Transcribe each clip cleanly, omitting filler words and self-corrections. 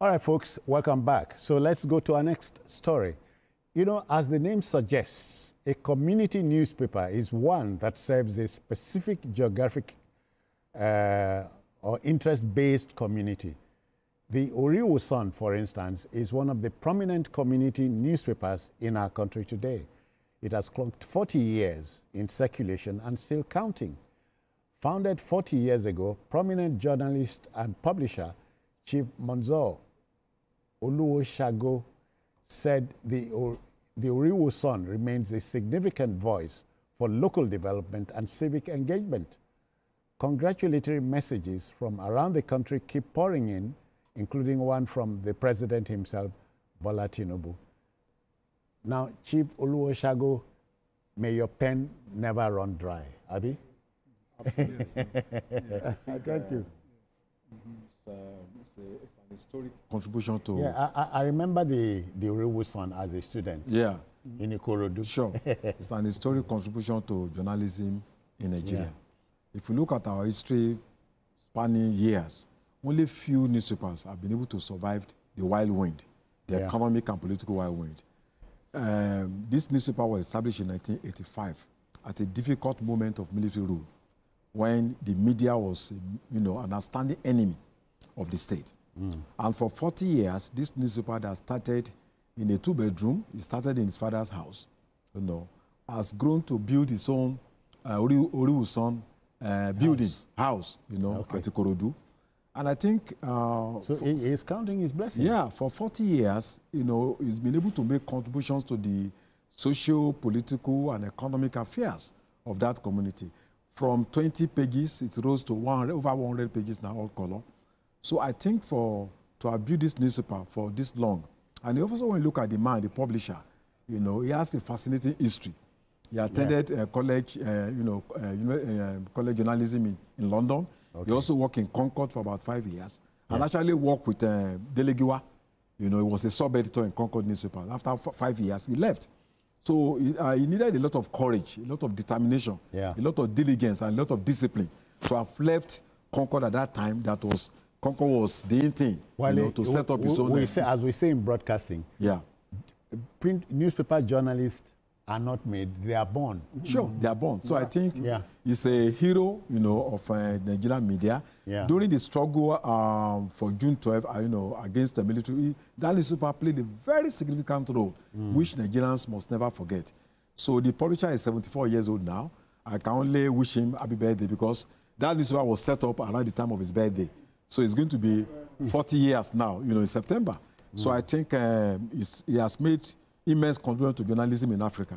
All right, folks, welcome back. So let's go to our next story. You know, as the name suggests, a community newspaper is one that serves a specific geographic or interest-based community. The Oriwu Sun, for instance, is one of the prominent community newspapers in our country today. It has clocked 40 years in circulation and still counting. Founded 40 years ago, prominent journalist and publisher Chief Monzo Oluwoshago said the Oriwu Sun remains a significant voice for local development and civic engagement. Congratulatory messages from around the country keep pouring in, including one from the president himself, Bola Tinubu. Now, Chief Oluwoshago, may your pen never run dry. Abi? Absolutely. Yeah, Thank you. It's an historic contribution to... Yeah, I remember the Oriwu Sun as a student. Yeah. In Ikorodu. Sure. It's an historic contribution to journalism in Nigeria. Yeah. If you look at our history spanning years, only few newspapers have been able to survive the wild wind, the economic and political wild wind. This newspaper was established in 1985 at a difficult moment of military rule, when the media was, an outstanding enemy of the state. And for 40 years, this newspaper that started in a two-bedroom, it started in his father's house, has grown to build his own Oriwu Sun building, house, at Ikorodu. And I think... so he's counting his blessings. Yeah, for 40 years, he's been able to make contributions to the social, political, and economic affairs of that community. From 20 pages, it rose to over 100 pages now, all color. So I think to have built this newspaper for this long, and also when you look at the man, the publisher, he has a fascinating history. He attended college, college journalism in London. Okay. He also worked in Concord for about 5 years, and actually worked with Delegiwa. He was a sub-editor in Concord newspaper. After 5 years, he left. So he needed a lot of courage, a lot of determination, a lot of diligence, and a lot of discipline to have left Concord at that time. Concord was the thing, to set up his own... as we say in broadcasting, print newspaper journalists are not made, they are born. Sure, they are born. So I think he's a hero, of Nigerian media. Yeah. During the struggle for June 12, against the military, that newspaper played a very significant role, which Nigerians must never forget. So the publisher is 74 years old now. I can only wish him happy birthday because that newspaper was set up around the time of his birthday. So it's going to be 40 years now, in September. So I think he has made immense contribution to journalism in Africa.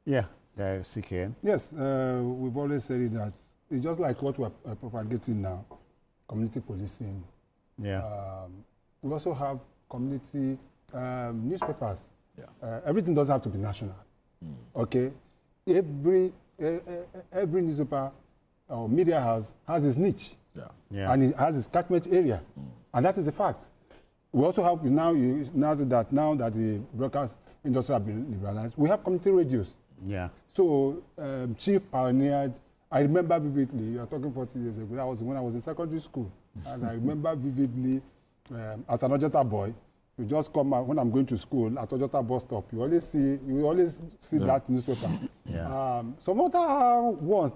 Yeah, CKN. Yes, we've always said that it's just like what we're propagating now, community policing. Yeah. We also have community newspapers. Yeah. Everything doesn't have to be national. Okay? Every newspaper or media house has its niche. And it has its catchment area. And that is the fact. We also have now that the broadcast industry has been liberalized, we have community radios. Yeah. So Chief pioneered, I remember vividly, you are talking 40 years ago, that was when I was in secondary school. And I remember vividly, as an Ojota boy, you just come out, when I'm going to school at Ojota bus stop, you always see that newspaper. Some other ones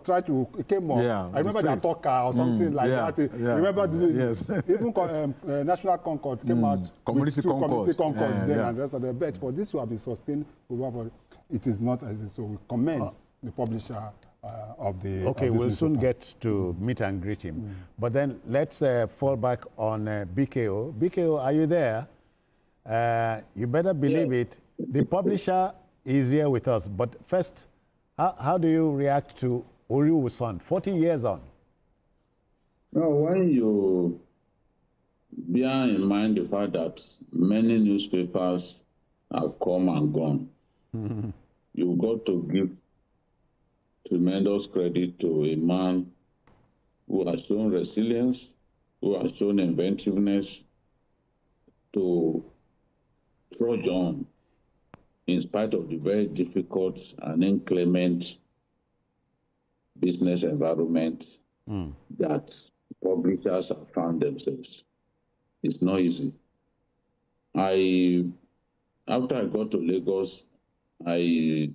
came up. I remember the Talker or something like that. Remember even National Concord came out. Community Concord then and the rest of the bet. For this to have been sustained, it is not as so we commend the publisher of the... Okay, we'll soon get to meet and greet him. But then let's fall back on BKO. BKO, are you there? You better believe it. The publisher is here with us. But first, how do you react to Oriwu Sun, 40 years on? Well, when you bear in mind the fact that many newspapers have come and gone, you've got to give tremendous credit to a man who has shown resilience, who has shown inventiveness to trudge on in spite of the very difficult and inclement business environment that publishers have found themselves. It's not easy. after I got to Lagos, I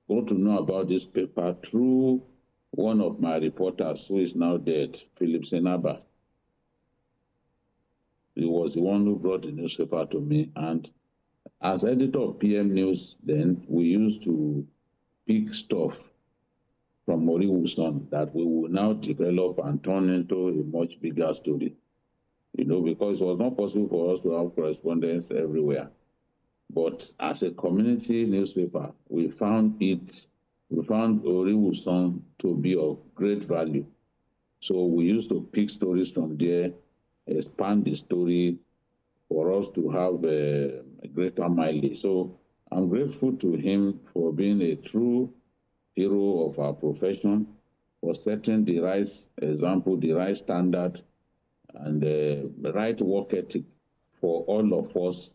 got to know about this paper through one of my reporters who is now dead, Philip Senaba. He was the one who brought the newspaper to me. And as editor of PM News then, we used to pick stuff from Oriwu that we will now develop and turn into a much bigger story. Because it was not possible for us to have correspondence everywhere. But as a community newspaper, we found Oriwu to be of great value. So we used to pick stories from there, expand the story for us to have a greater mileage. So I'm grateful to him for being a true hero of our profession, for setting the right example, the right standard, and the right work ethic for all of us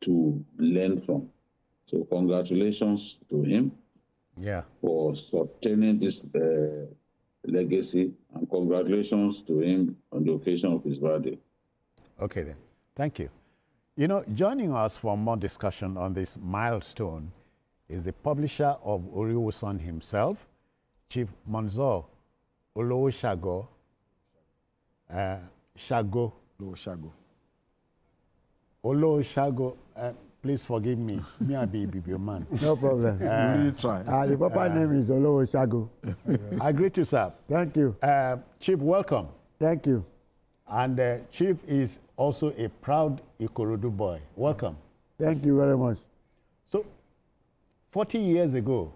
to learn from. So congratulations to him for sustaining this legacy, and congratulations to him on the occasion of his birthday. Okay then, thank you. Joining us for more discussion on this milestone is the publisher of Oriwu himself, Chief Monzo Olowo Shago. Please forgive me. Me, I be your man. No problem. Really try. The proper name is Olowo Shago. I greet you, sir. Thank you. Chief, welcome. Thank you. And Chief is also a proud Ikorodu boy. Welcome. Thank you very much. So, 40 years ago,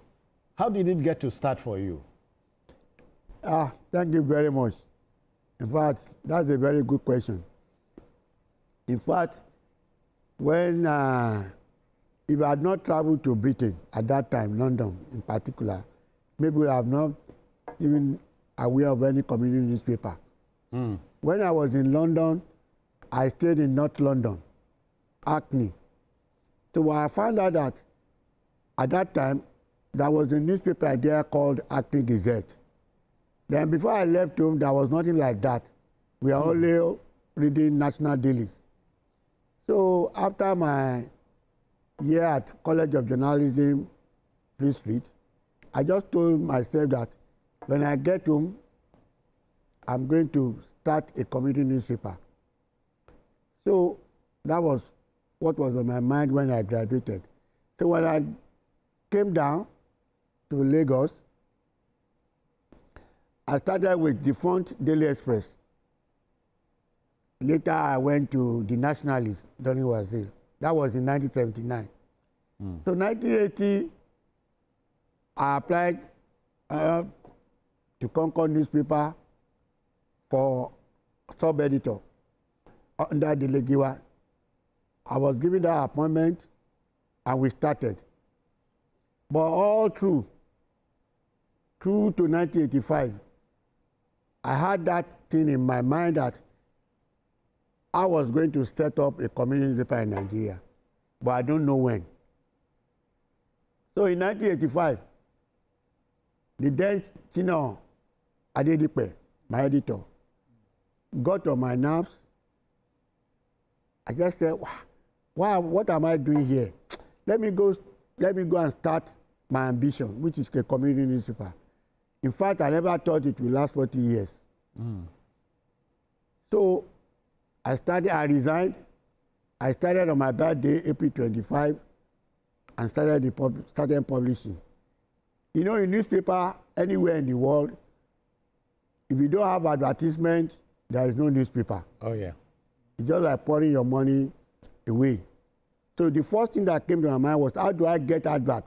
how did it get to start for you? Thank you very much. In fact, that's a very good question. In fact, when if I had not traveled to Britain at that time, London in particular, maybe I have not even aware of any community newspaper. When I was in London, I stayed in North London, Hackney. So I found out that at that time, there was a newspaper there called Hackney Gazette. Then before I left home, there was nothing like that. We are only reading national dailies. So after my year at College of Journalism, Free Street, I just told myself that when I get home, I'm going to start a community newspaper. So that was what was on my mind when I graduated. So when I came down to Lagos, I started with the Front Daily Express. Later, I went to the Nationalist during Wazir. That was in 1979. So 1980, I applied to Concord newspaper for sub-editor under the Legiwa. I was given that appointment, and we started. But all through to 1985, I had that thing in my mind that I was going to set up a community newspaper in Nigeria, but I don't know when. So in 1985, the then Chino Adedipe, my editor, got on my nerves. I just said, wow, what am I doing here? Let me go and start my ambition, which is a community newspaper. In fact, I never thought it would last 40 years. So I resigned. I started on my birthday, April 25, and started publishing. In newspaper, anywhere in the world, if you don't have advertisement, there is no newspaper. Oh, yeah. It's just like pouring your money away. So the first thing that came to my mind was, how do I get advert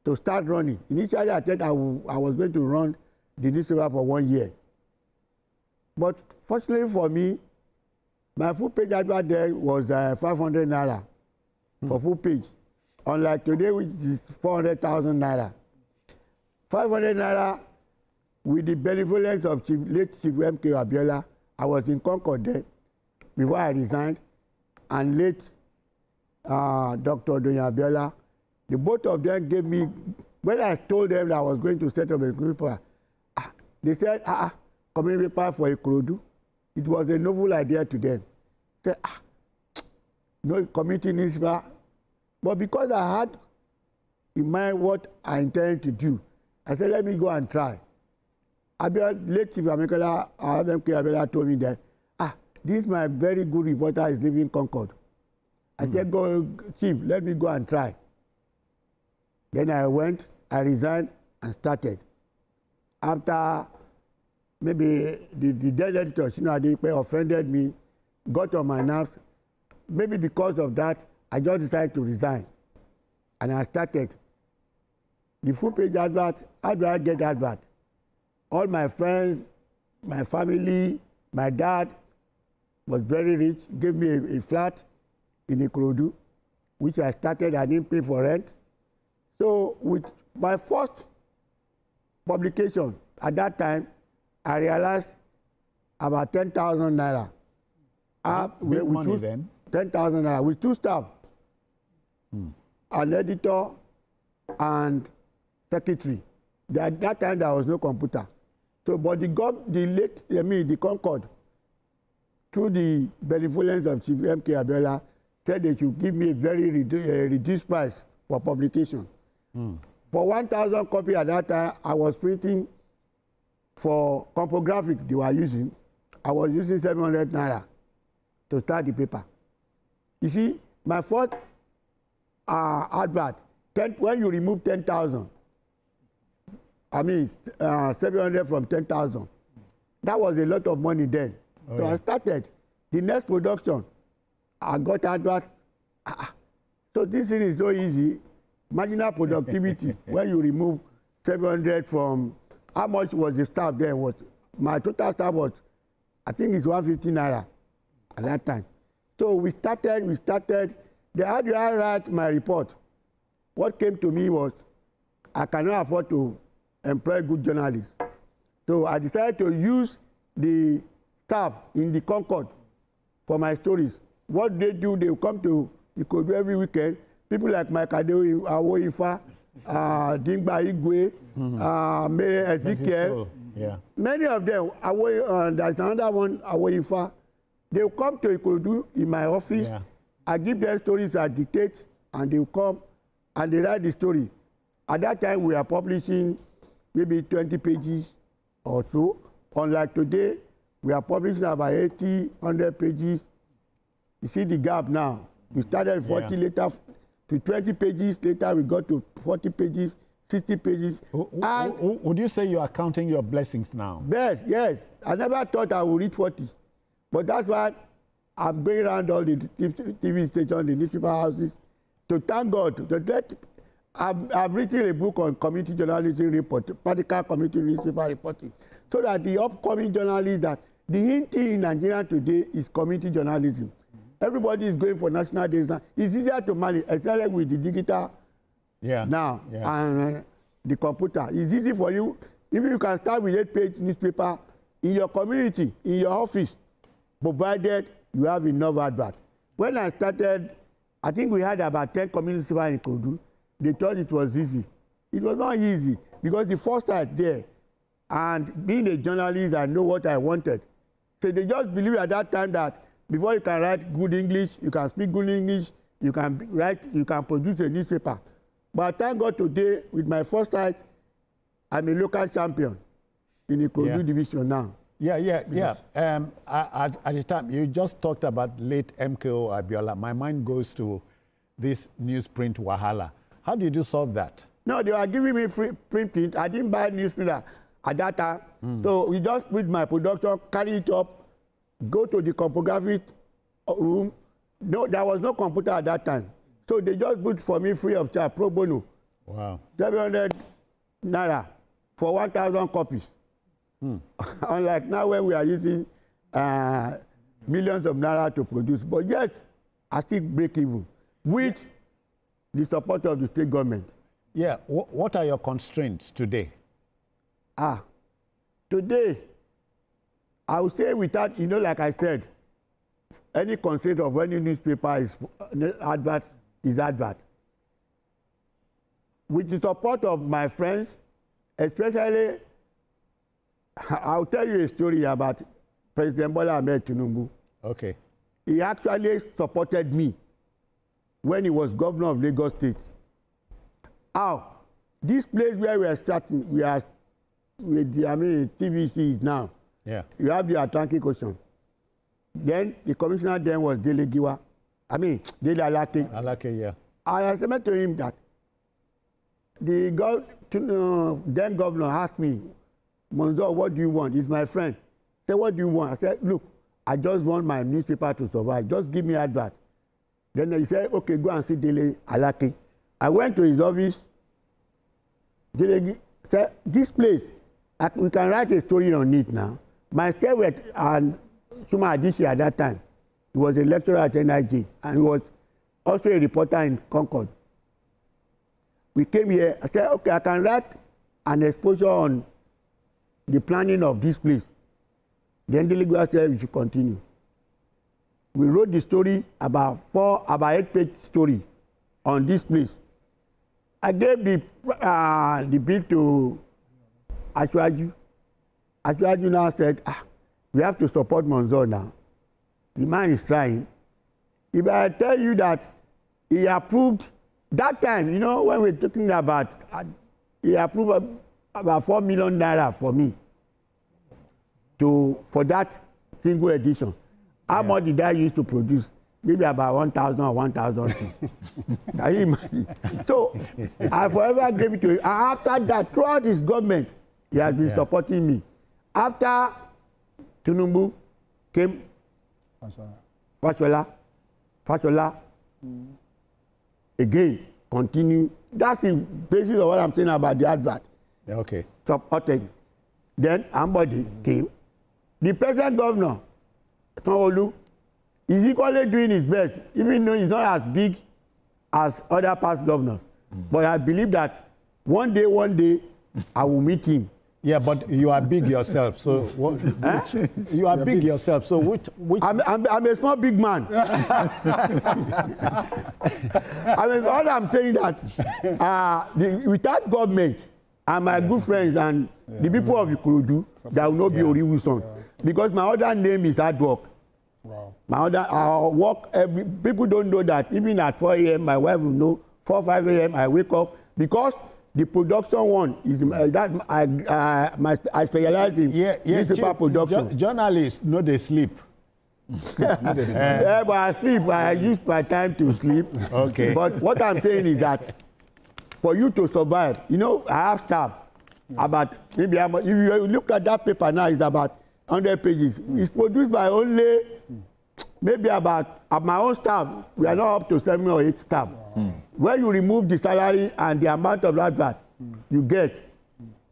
to start running? Initially, I thought I was going to run the newspaper for 1 year. But fortunately for me, my full page advert there was 500 naira for full page. Unlike today, which is 400,000 naira. 500 naira with the benevolence of late Chief M.K. Abiola. I was in Concord then before I resigned, and late Dr. Doyin Abiola. The both of them gave me, when I told them that I was going to set up a newspaper, they said, community paper for Ikorodu. It was a novel idea to them. Say, no community newspaper. But because I had in mind what I intended to do, I said, let me go and try. Late Chief Amekola, RMK Abiola told me that, this my very good reporter is living in Concord. I said, go, Chief, let me go and try. Then I went, I resigned and started. After maybe the dead editor, Adepe, offended me, got on my nerves. Maybe because of that, I just decided to resign. And I started. The full page advert, how do I get advert? All my friends, my family, my dad was very rich, gave me a flat in Ikorodu, which I started. I didn't pay for rent. So with my first publication, at that time, I realized about 10,000 naira. Big money then? 10,000 naira with 2 staff, an editor and secretary. At that time, there was no computer. So, but the Concord, through the benevolence of Chief MK Abiola, said they should give me a very reduced price for publication. For 1,000 copies at that time, I was printing for compographic they were using. I was using 700 naira to start the paper. You see, my first advert, when you remove 10,000, I mean 700 from 10,000, that was a lot of money then. So I started. The next production, I got advert. So this thing is so easy. Marginal productivity, when you remove 700 from, how much was the staff there? My total staff was, I think it's 150 naira at that time. So we started. How do I write my report? What came to me was, I cannot afford to employ good journalists. So I decided to use the staff in the Concord for my stories. What they do, they come to Ikorodu every weekend. People like Mike Adeoye, Awoifa, Dingba Igwe, Ezekiel. Many of them, there's another one, Awoifa. They will come to Ikorodu in my office. I give them stories, I dictate, and they will come and they write the story. At that time, we are publishing maybe 20 pages or so. Unlike today, we are publishing about 80, 100 pages. You see the gap now. We started 40 later to 20 pages. Later, we got to 40 pages, 60 pages. Would you say you are counting your blessings now? Yes. I never thought I would reach 40. But that's why I'm going around all the TV stations, the newspaper houses, to thank God. I've written a book on community journalism report, practical community newspaper reporting, so that the upcoming journalists, that the hint in Nigeria today is community journalism. Everybody is going for national data. It's easier to manage, especially with the digital now and the computer. It's easy for you. If you can start with 8-page newspaper in your community, in your office, provided you have enough advert. When I started, I think we had about 10 community newspapers in Ikorodu. They thought it was easy. It was not easy because the first time there, and being a journalist, I know what I wanted. So they just believe at that time that before you can write good English, you can speak good English, you can write, you can produce a newspaper. But thank God today, with my first site, I'm a local champion in Ikorodu division now. At the time, you just talked about late MKO Abiola. My mind goes to this newsprint wahala. How did you solve that? No, they were giving me free print. I didn't buy newspaper at that time. So we just put my production, carry it up, go to the compographic room. No, there was no computer at that time. So they just put for me free of charge, pro bono. Wow. 700 naira for 1,000 copies. Unlike now when we are using millions of naira to produce. But yet, I still break even with the support of the state government. Yeah. What are your constraints today? Today, I would say without, like I said, any constraint of any newspaper is advert. With the support of my friends, especially, I'll tell you a story about President Bola Ahmed Tinubu. Okay. He actually supported me when he was governor of Lagos State. How? This place where we are starting, we are with the, TVC is now. Yeah. You have the Atlantic Ocean. Then the commissioner then was Dele Giwa. Dele Alake. Alake, yeah. I said to him that the then governor asked me, Monzo, what do you want? He's my friend. He said, what do you want? I said, look, I just want my newspaper to survive. Just give me advert. Then he said, okay, go and see Dele Alake. I went to his office. Dele said, this place, we can write a story on it now. Myself and Suma Adishi at that time, he was a lecturer at NIJ, and he was also a reporter in Concord. We came here, I said, okay, I can write an exposure on the planning of this place. Then the legal said we should continue. We wrote the story, about 8-page story on this place. I gave the bill to Ashwaju. Ashwaju now said, we have to support Monzo now. The man is trying. If I tell you that he approved, that time, you know, when we're talking about, he approved about 4 million naira for me for that single edition. How much did I use to produce? Maybe about 1,000 or 1,002. Can you imagine? So I forever gave it to him. And after that, throughout his government, he has been supporting me. After Tinubu came, Fashola again continue. That's the basis of what I'm saying about the advert. Okay. Supported. Then Ambody came. The present governor, Sanwo-Olu, is equally doing his best, even though he's not as big as other past governors. But I believe that one day, I will meet him. Yeah, but you are big yourself, so you are big yourself. So which? I'm a small big man. All I'm saying that without government and my good friends and the people of Ikorodu, there will not be Oriwu son, because my other name is hard work. Wow. I work people don't know that even at 4 a.m. my wife will know 4, 5 a.m. I wake up, because the production one is I specialize in newspaper production. Journalists know they sleep. Yeah, but I sleep. I use my time to sleep. Okay. But what I'm saying is that for you to survive, you know, I have staff about maybe if you look at that paper now, it's about 100 pages. It's produced by only maybe about my own staff. We are not up to 7 or 8 staff. When you remove the salary and the amount of advert you get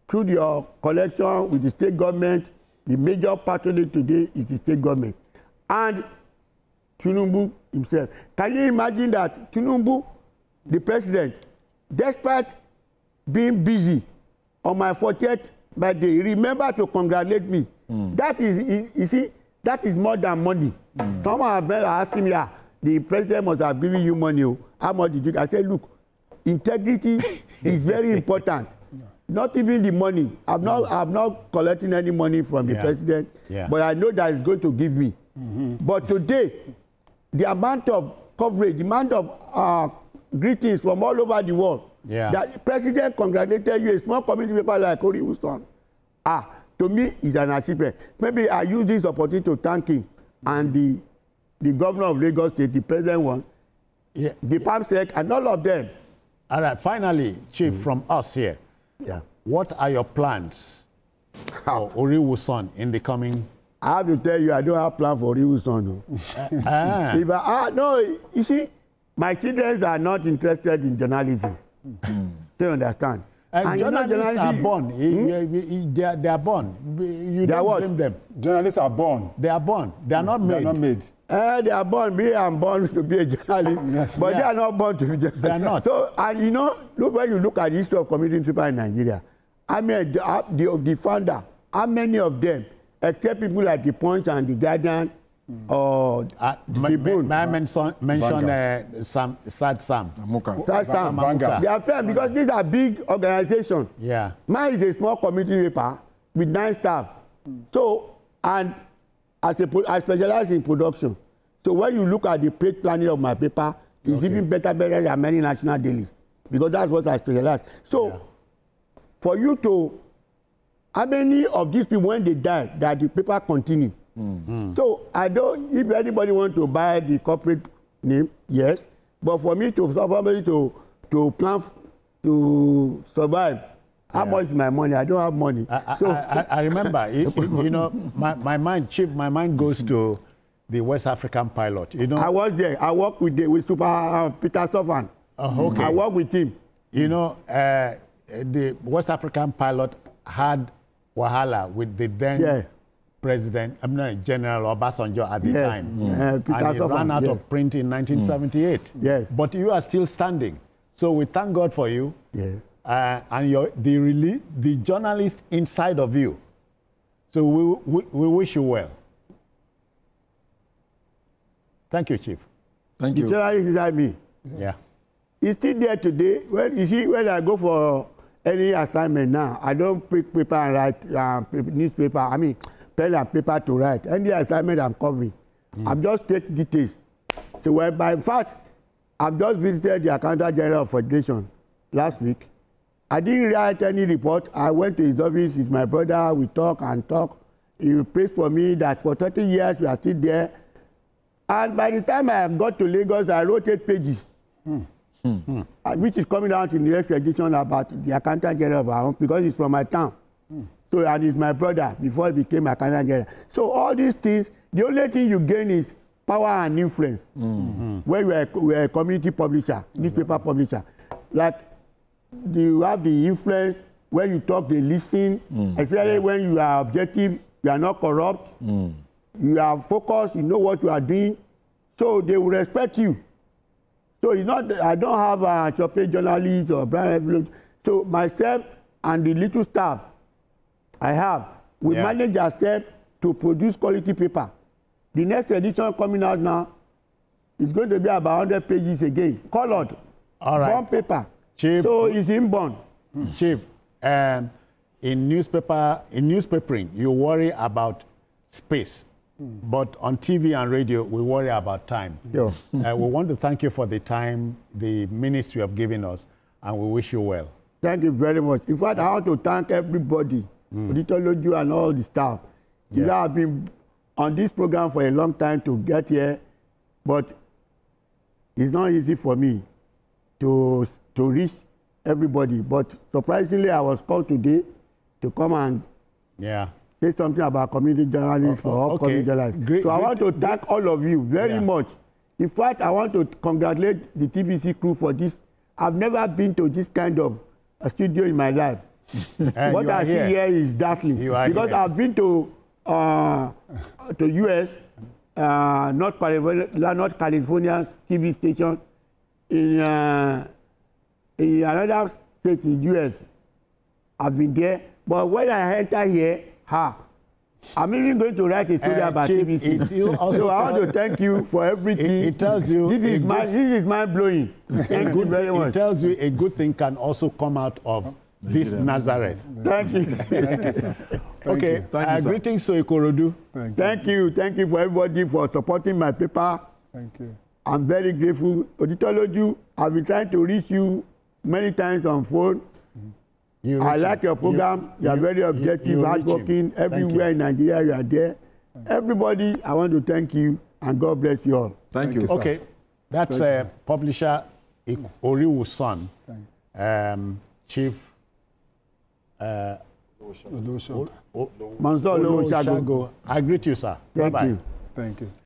through your collection with the state government, the major patronage today is the state government. And Tinubu himself. Can you imagine that Tinubu, the president, despite being busy on my 40th birthday, he remembered to congratulate me. That is, you see, that is more than money. Someone asked me, the president must have given you money. How much did you? I said, look, integrity is very important. Not even the money. I'm not collecting any money from the president, but I know that he's going to give me. But today, the amount of coverage, the amount of greetings from all over the world, that the president congratulated you, a small community paper like Oriwu son. To me, is an achievement. Maybe I use this opportunity to thank him and the governor of Lagos State, the president one, the PAMSEC, and all of them. All right, finally, Chief, from us here, what are your plans for Oriwu son in the coming? I have to tell you, I don't have plan for Oriwu son. No. No, you see, my children are not interested in journalism. They understand. And journalists are born. They are born. You don't blame them. Journalists are born. They are born. They are not made. They are not made. They are born. Me, I'm born to be a journalist, but they are not born to be journalists. They are not. So, and you know, look when you look at the history of community newspaper in Nigeria. I mean, the founder, how many of them, except people like the Punch and the Guardian, or May I mention Sad Sam? Sad Sam. They are fair because these are big organizations. Yeah. Mine is a small community paper with 9 staff. So, and I specialize in production. So when you look at the page planning of my paper, It's even better than many national dailies, because that's what I specialize. So, for you to, how many of these people, when they die, that the paper continue? So, I don't, if anybody want to buy the corporate name, yes, but for me to, somebody to plan to survive, how much is my money? I don't have money. I remember, you know, my mind, Chief, my mind goes to the West African pilot. You know, I was there. I worked with Super Peter Sofan. Okay. I worked with him. You know, the West African pilot had wahala with the then president, General Obasanjo at the time. And he ran out of print in 1978. Yes. But you are still standing. So we thank God for you. Yes. And the journalist inside of you. So we wish you well. Thank you, Chief. Thank you. The journalist inside me. Yeah. He's still there today. When you see, when I go for any assignment now, I don't pick paper and write newspaper. I mean, pen and paper to write. Any assignment I'm covering, I'm just take details. So whereby, in fact, I've just visited the Accountant General of Federation last week. I didn't write any report. I went to his office. He's my brother. We talk and talk. He praised for me that for 30 years we are still there. And by the time I got to Lagos, I wrote 8 pages, which is coming out in the next edition about the Accountant General of our own, because he's from my town. So, and he's my brother before he became Accountant General. So all these things, the only thing you gain is power and influence. When we are a community publisher, newspaper publisher, like you have the influence. When you talk, they listen. Especially when you are objective, you are not corrupt. You are focused. You know what you are doing, so they will respect you. So it's not. I don't have a choppy journalist or brand envelope. So myself and the little staff I have, we manage ourselves to produce quality paper. The next edition coming out now is going to be about 100 pages again, colored, born paper. Chief, so it's inborn. Chief, in newspapering, you worry about space. But on TV and radio, we worry about time. Yeah. We want to thank you for the time, the minutes you have given us, and we wish you well. Thank you very much. In fact, I want to thank everybody, Oditoloju and all the staff. You know, I've been on this program for a long time to get here, but it's not easy for me to reach everybody. But surprisingly, I was called today to come and say something about community journalists for upcoming journalists. So I want to thank all of you very much. In fact, I want to congratulate the TVC crew for this. I've never been to this kind of a studio in my life. What I see here is dazzling. Because I've been to US, North California TV station in another state in US. I've been there. But when I enter here, I'm even going to write a story about TVC. So I want to thank you for everything. It tells you this is mind blowing. Thank you very much. It tells you a good thing can also come out of this Nazareth. Thank you. Thank you, sir. Thank you. Greetings to Ikorodu. Thank you. Thank you for everybody for supporting my paper. Thank you. I'm very grateful. Oditoloju, I've been trying to reach you many times on phone. I like your program. You are very objective, hardworking. Everywhere in Nigeria, you are there. Everybody, I want to thank you, and God bless you all. Thank you. Okay, that's publisher Oriwu's son, Chief Mansour Olowo Shago. I greet you, sir. Thank you. Thank you.